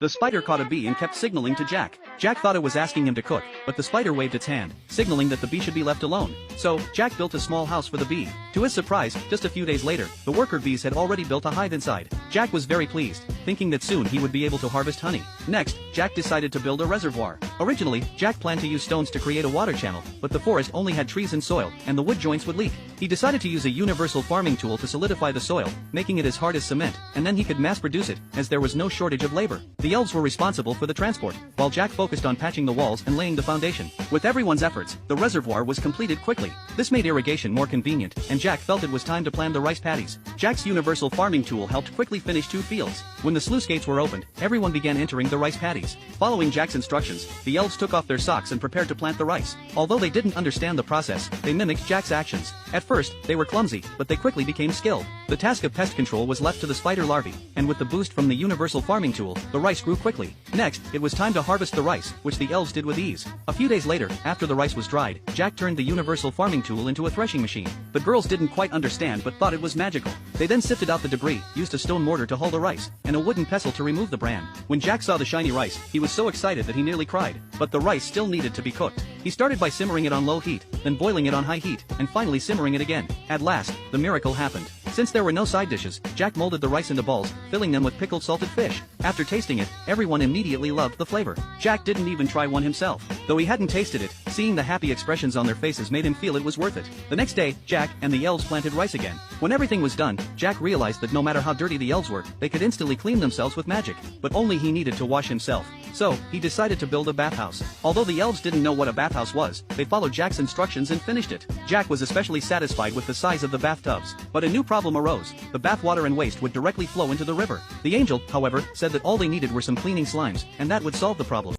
The spider caught a bee and kept signaling to Jack. Jack thought it was asking him to cook, but the spider waved its hand, signaling that the bee should be left alone. So, Jack built a small house for the bee. To his surprise, just a few days later, the worker bees had already built a hive inside. Jack was very pleased, thinking that soon he would be able to harvest honey. Next, Jack decided to build a reservoir. Originally, Jack planned to use stones to create a water channel, but the forest only had trees and soil, and the wood joints would leak. He decided to use a universal farming tool to solidify the soil, making it as hard as cement, and then he could mass produce it, as there was no shortage of labor. The elves were responsible for the transport, while Jack focused on patching the walls and laying the foundation. With everyone's efforts, the reservoir was completed quickly. This made irrigation more convenient, and Jack felt it was time to plant the rice paddies. Jack's universal farming tool helped quickly finish 2 fields. When the sluice gates were opened, everyone began entering the rice paddies. Following Jack's instructions, the elves took off their socks and prepared to plant the rice. Although they didn't understand the process, they mimicked Jack's actions. At first, they were clumsy, but they quickly became skilled. The task of pest control was left to the spider larvae, and with the boost from the universal farming tool, the rice grew quickly. Next, it was time to harvest the rice, which the elves did with ease. A few days later, after the rice was dried, Jack turned the universal farming tool into a threshing machine. The girls didn't quite understand but thought it was magical. They then sifted out the debris, used a stone mortar to hull the rice, and a wooden pestle to remove the bran. When Jack saw the shiny rice, he was so excited that he nearly cried. But the rice still needed to be cooked. He started by simmering it on low heat, then boiling it on high heat, and finally simmering it again. At last, the miracle happened. Since there were no side dishes, Jack molded the rice into balls, filling them with pickled salted fish. After tasting it, everyone immediately loved the flavor. Jack didn't even try one himself. Though he hadn't tasted it, seeing the happy expressions on their faces made him feel it was worth it. The next day, Jack and the elves planted rice again. When everything was done, Jack realized that no matter how dirty the elves were, they could instantly clean themselves with magic. But only he needed to wash himself. So, he decided to build a bathhouse. Although the elves didn't know what a bathhouse was, they followed Jack's instructions and finished it. Jack was especially satisfied with the size of the bathtubs. But a new problem arose. The bathwater and waste would directly flow into the river. The angel, however, said that all they needed were some cleaning slimes, and that would solve the problem.